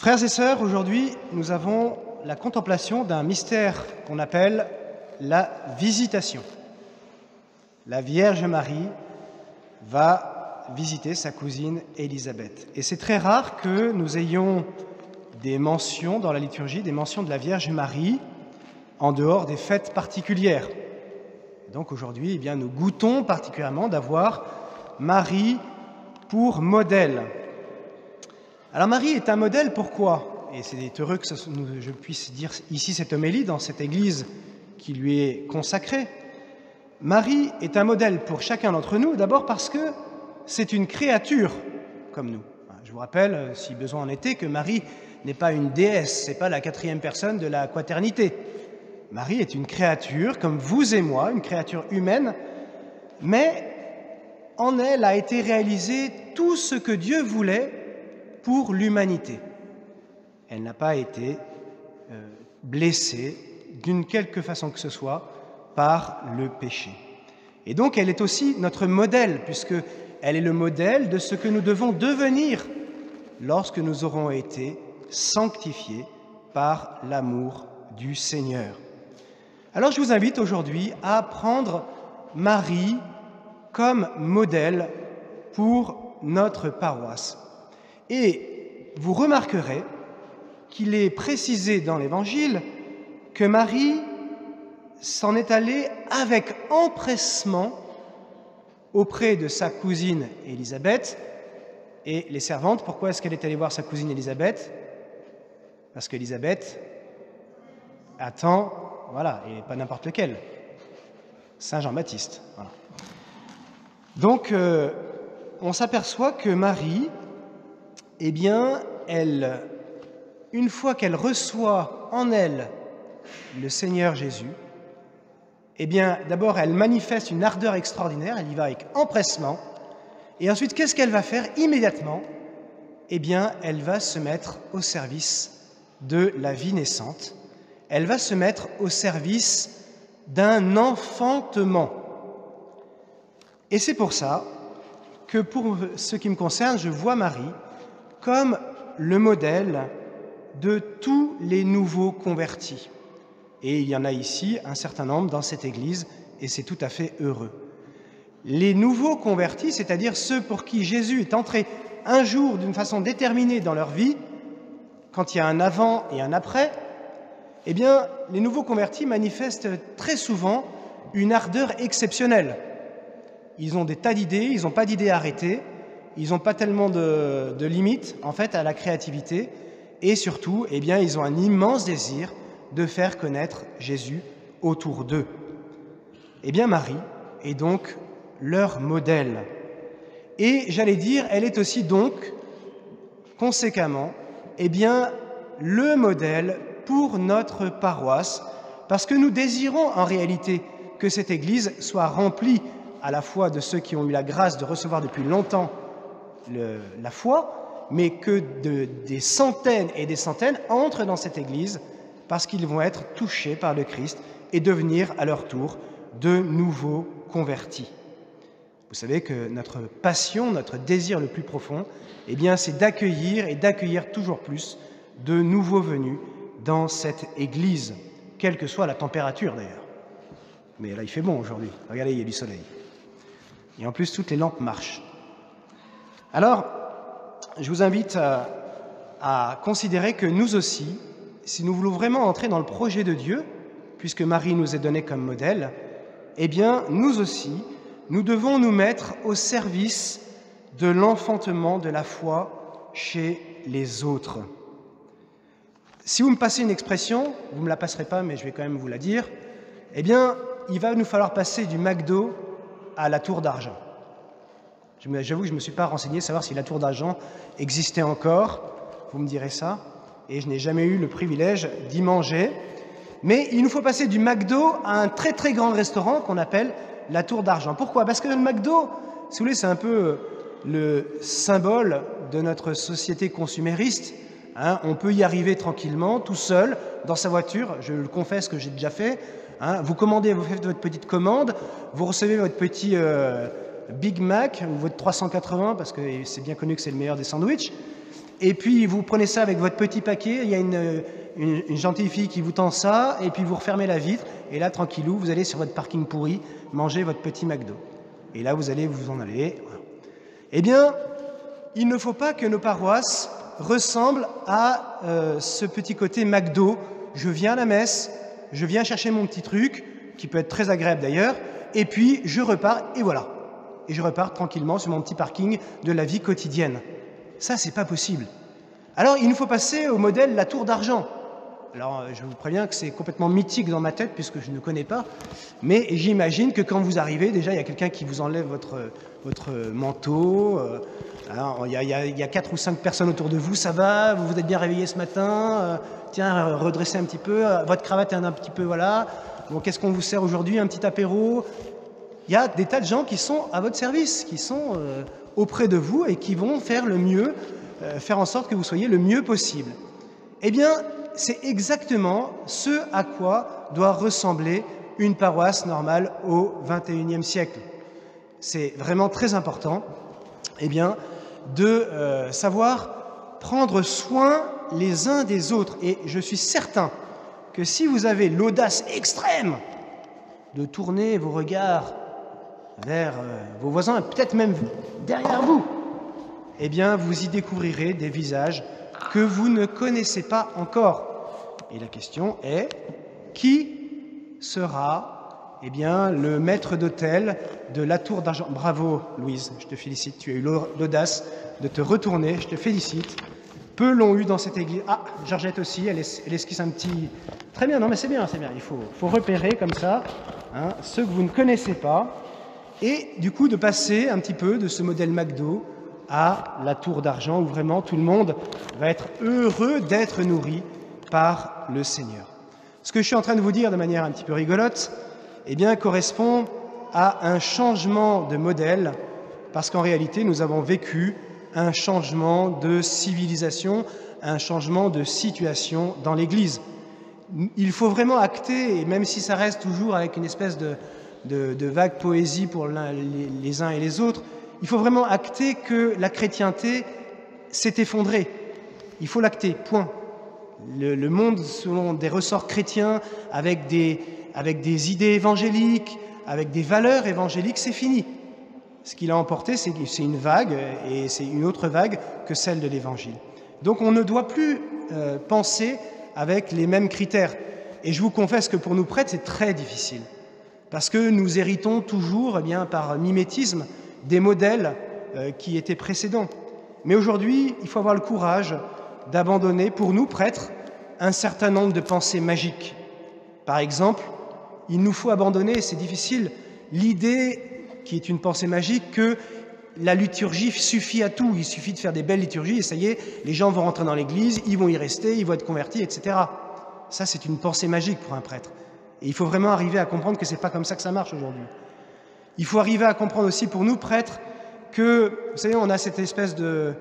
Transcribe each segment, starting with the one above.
Frères et sœurs, aujourd'hui, nous avons la contemplation d'un mystère qu'on appelle la visitation. La Vierge Marie va visiter sa cousine Élisabeth. Et c'est très rare que nous ayons des mentions dans la liturgie, des mentions de la Vierge Marie en dehors des fêtes particulières. Donc aujourd'hui, nous goûtons particulièrement d'avoir Marie pour modèle. Alors Marie est un modèle, pourquoi? Et c'est heureux que je puisse dire ici cette homélie dans cette église qui lui est consacrée. Marie est un modèle pour chacun d'entre nous, d'abord parce que c'est une créature comme nous. Je vous rappelle, si besoin en était, que Marie n'est pas une déesse, c'est pas la quatrième personne de la quaternité. Marie est une créature comme vous et moi, une créature humaine, mais en elle a été réalisé tout ce que Dieu voulait pour l'humanité. Elle n'a pas été blessée d'une quelque façon que ce soit par le péché. Et donc elle est aussi notre modèle, puisqu'elle est le modèle de ce que nous devons devenir lorsque nous aurons été sanctifiés par l'amour du Seigneur. Alors je vous invite aujourd'hui à prendre Marie comme modèle pour notre paroisse. Et vous remarquerez qu'il est précisé dans l'Évangile que Marie s'en est allée avec empressement auprès de sa cousine Élisabeth. Et les servantes, pourquoi est-ce qu'elle est allée voir sa cousine Élisabeth? Parce qu'Élisabeth attend, et pas n'importe lequel, Saint Jean-Baptiste. Voilà. Donc, on s'aperçoit que Marie, elle, une fois qu'elle reçoit en elle le Seigneur Jésus, d'abord, elle manifeste une ardeur extraordinaire, elle y va avec empressement, et ensuite, qu'est-ce qu'elle va faire immédiatement? Elle va se mettre au service de la vie naissante, elle va se mettre au service d'un enfantement. Et c'est pour ça que, pour ce qui me concerne, je vois Marie comme le modèle de tous les nouveaux convertis. Et il y en a ici un certain nombre dans cette Église, et c'est tout à fait heureux. Les nouveaux convertis, c'est-à-dire ceux pour qui Jésus est entré un jour d'une façon déterminée dans leur vie, quand il y a un avant et un après, les nouveaux convertis manifestent très souvent une ardeur exceptionnelle. Ils ont des tas d'idées, ils n'ont pas d'idées arrêtées, ils n'ont pas tellement de limites, en fait, à la créativité, et surtout, ils ont un immense désir de faire connaître Jésus autour d'eux. Marie est donc leur modèle. Et j'allais dire, elle est aussi donc, conséquemment, le modèle pour notre paroisse, parce que nous désirons en réalité que cette Église soit remplie à la fois de ceux qui ont eu la grâce de recevoir depuis longtemps la foi, mais que des centaines et des centaines entrent dans cette Église parce qu'ils vont être touchés par le Christ et devenir à leur tour de nouveaux convertis. Vous savez que notre passion, notre désir le plus profond, c'est d'accueillir et d'accueillir toujours plus de nouveaux venus dans cette Église, quelle que soit la température d'ailleurs. Mais là, il fait bon aujourd'hui. Regardez, il y a du soleil. Et en plus, toutes les lampes marchent. Alors, je vous invite à considérer que nous aussi, si nous voulons vraiment entrer dans le projet de Dieu, puisque Marie nous est donnée comme modèle, nous aussi, nous devons nous mettre au service de l'enfantement de la foi chez les autres. Si vous me passez une expression, vous ne me la passerez pas, mais je vais quand même vous la dire, il va nous falloir passer du McDo à la tour d'argent. J'avoue que je ne me suis pas renseigné, savoir si la tour d'argent existait encore, vous me direz ça, et je n'ai jamais eu le privilège d'y manger. Mais il nous faut passer du McDo à un très très grand restaurant qu'on appelle la tour d'argent. Pourquoi? Parce que le McDo, si vous voulez, c'est un peu le symbole de notre société consumériste. On peut y arriver tranquillement, tout seul, dans sa voiture, je le confesse que j'ai déjà fait. Vous commandez, vous faites votre petite commande, vous recevez votre petit Big Mac ou votre 380, parce que c'est bien connu que c'est le meilleur des sandwichs, et puis vous prenez ça avec votre petit paquet, il y a une gentille fille qui vous tend ça, et puis vous refermez la vitre, et là, tranquillou, vous allez sur votre parking pourri manger votre petit McDo. Et là, vous allez vous en aller. Voilà. Eh bien, il ne faut pas que nos paroisses ressemblent à ce petit côté McDo. Je viens à la messe, je viens chercher mon petit truc, qui peut être très agréable d'ailleurs, et puis je repars, et voilà. Et je repars tranquillement sur mon petit parking de la vie quotidienne. Ça, c'est pas possible. Alors, il nous faut passer au modèle la tour d'argent. Alors, je vous préviens que c'est complètement mythique dans ma tête, puisque je ne connais pas, mais j'imagine que quand vous arrivez, déjà, il y a quelqu'un qui vous enlève votre manteau, alors, il y a 4 ou 5 personnes autour de vous, ça va, vous vous êtes bien réveillé ce matin, tiens, redressez un petit peu, votre cravate est un petit peu, voilà, bon, qu'est-ce qu'on vous sert aujourd'hui, un petit apéro? Il y a des tas de gens qui sont à votre service, qui sont auprès de vous et qui vont faire le mieux, faire en sorte que vous soyez le mieux possible. Eh bien, c'est exactement ce à quoi doit ressembler une paroisse normale au XXIe siècle. C'est vraiment très important, eh bien, de savoir prendre soin les uns des autres. Et je suis certain que si vous avez l'audace extrême de tourner vos regards vers vos voisins, et peut-être même derrière vous, eh bien, vous y découvrirez des visages que vous ne connaissez pas encore. Et la question est, qui sera, eh bien, le maître d'hôtel de la tour d'argent? Bravo, Louise, je te félicite, tu as eu l'audace de te retourner, je te félicite. Peu l'ont eu dans cette église. Ah, Georgette aussi, elle esquisse un petit... Très bien, non mais c'est bien, il faut repérer comme ça ceux que vous ne connaissez pas, et du coup de passer un petit peu de ce modèle McDo à la tour d'argent où vraiment tout le monde va être heureux d'être nourri par le Seigneur. Ce que je suis en train de vous dire de manière un petit peu rigolote, eh bien, correspond à un changement de modèle, parce qu'en réalité, nous avons vécu un changement de civilisation, un changement de situation dans l'Église. Il faut vraiment acter, et même si ça reste toujours avec une espèce de vague poésie pour les uns et les autres, il faut vraiment acter que la chrétienté s'est effondrée. Il faut l'acter, point. Le monde, selon des ressorts chrétiens, avec des idées évangéliques, avec des valeurs évangéliques, c'est fini. Ce qu'il a emporté, c'est une vague, et c'est une autre vague que celle de l'Évangile. Donc on ne doit plus penser avec les mêmes critères. Et je vous confesse que pour nous prêtres, c'est très difficile. Parce que nous héritons toujours, eh bien, par mimétisme, des modèles qui étaient précédents. Mais aujourd'hui, il faut avoir le courage d'abandonner, pour nous, prêtres, un certain nombre de pensées magiques. Par exemple, il nous faut abandonner, et c'est difficile, l'idée, qui est une pensée magique, que la liturgie suffit à tout. Il suffit de faire des belles liturgies et ça y est, les gens vont rentrer dans l'église, ils vont y rester, ils vont être convertis, etc. Ça, c'est une pensée magique pour un prêtre. Et il faut vraiment arriver à comprendre que ce n'est pas comme ça que ça marche aujourd'hui. Il faut arriver à comprendre aussi pour nous, prêtres, que, vous savez, on a cette espèce de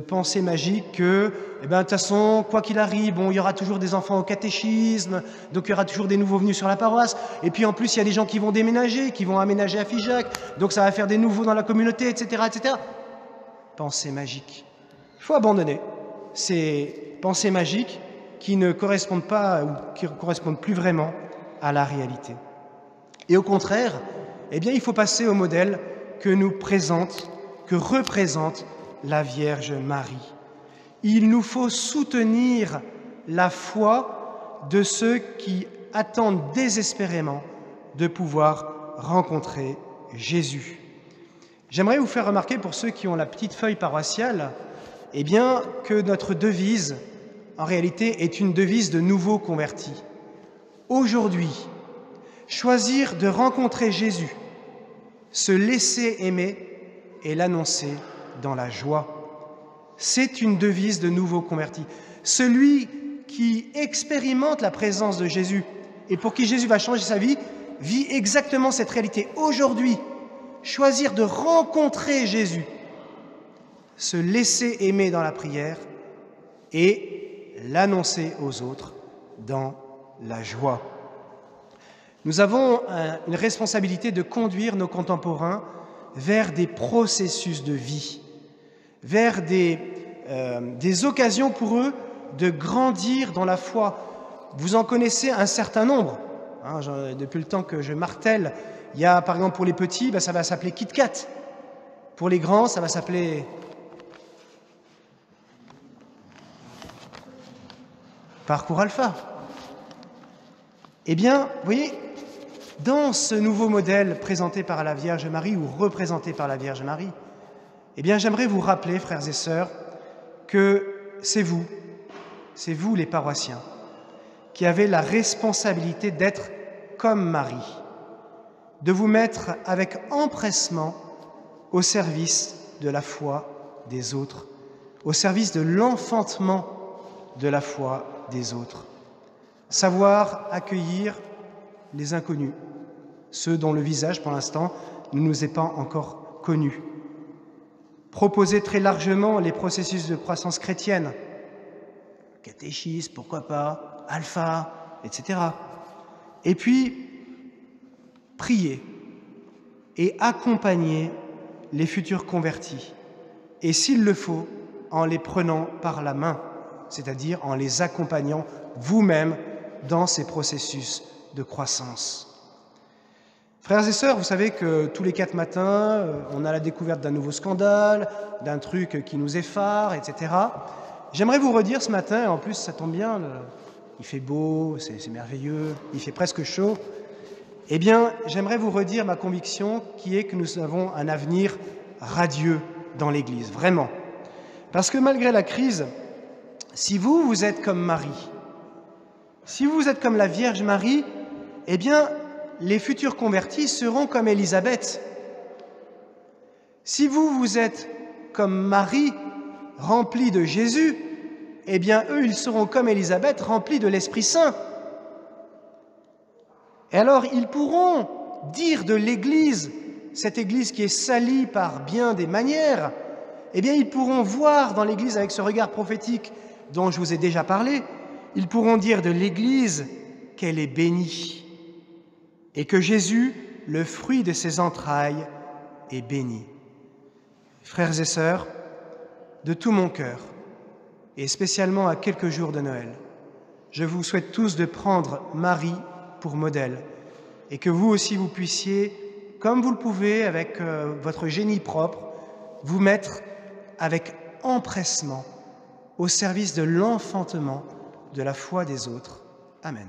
pensée magique que, eh bien, de toute façon, quoi qu'il arrive, bon, il y aura toujours des enfants au catéchisme, donc il y aura toujours des nouveaux venus sur la paroisse, et puis en plus, il y a des gens qui vont déménager, qui vont aménager à Figeac, donc ça va faire des nouveaux dans la communauté, etc., etc. Pensée magique. Il faut abandonner ces pensées magiques qui ne correspondent pas, ou qui ne correspondent plus vraiment à la réalité. Et au contraire, eh bien, il faut passer au modèle que nous présente, que représente la Vierge Marie. Il nous faut soutenir la foi de ceux qui attendent désespérément de pouvoir rencontrer Jésus. J'aimerais vous faire remarquer, pour ceux qui ont la petite feuille paroissiale, eh bien, que notre devise, en réalité, est une devise de nouveaux convertis. Aujourd'hui, choisir de rencontrer Jésus, se laisser aimer et l'annoncer dans la joie. C'est une devise de nouveaux convertis. Celui qui expérimente la présence de Jésus et pour qui Jésus va changer sa vie, vit exactement cette réalité. Aujourd'hui, choisir de rencontrer Jésus, se laisser aimer dans la prière et l'annoncer aux autres dans la joie. Nous avons une responsabilité de conduire nos contemporains vers des processus de vie, vers des des occasions pour eux de grandir dans la foi. Vous en connaissez un certain nombre. Hein, depuis le temps que je martèle, il y a par exemple pour les petits, ça va s'appeler Kit Kat. Pour les grands, ça va s'appeler Parcours Alpha. Eh bien, vous voyez, dans ce nouveau modèle présenté par la Vierge Marie ou représenté par la Vierge Marie, eh bien, j'aimerais vous rappeler, frères et sœurs, que c'est vous les paroissiens, qui avez la responsabilité d'être comme Marie, de vous mettre avec empressement au service de la foi des autres, au service de l'enfantement de la foi des autres. Savoir accueillir les inconnus, ceux dont le visage, pour l'instant, ne nous est pas encore connu. Proposer très largement les processus de croissance chrétienne, catéchisme, pourquoi pas, alpha, etc. Et puis, prier et accompagner les futurs convertis, et s'il le faut, en les prenant par la main, c'est-à-dire en les accompagnant vous-même dans ces processus de croissance. Frères et sœurs, vous savez que tous les 4 matins, on a la découverte d'un nouveau scandale, d'un truc qui nous effare, etc. J'aimerais vous redire ce matin, en plus ça tombe bien, il fait beau, c'est merveilleux, il fait presque chaud. Eh bien, j'aimerais vous redire ma conviction qui est que nous avons un avenir radieux dans l'Église, vraiment. Parce que malgré la crise, si vous êtes comme Marie, si vous êtes comme la Vierge Marie, eh bien, les futurs convertis seront comme Élisabeth. Si vous êtes comme Marie, remplis de Jésus, eh bien, eux, ils seront comme Élisabeth, remplis de l'Esprit Saint. Et alors, ils pourront dire de l'Église, cette Église qui est salie par bien des manières, eh bien, ils pourront voir dans l'Église, avec ce regard prophétique dont je vous ai déjà parlé, ils pourront dire de l'Église qu'elle est bénie et que Jésus, le fruit de ses entrailles, est béni. Frères et sœurs, de tout mon cœur, et spécialement à quelques jours de Noël, je vous souhaite tous de prendre Marie pour modèle et que vous aussi vous puissiez, comme vous le pouvez avec votre génie propre, vous mettre avec empressement au service de l'enfantement de la foi des autres. Amen.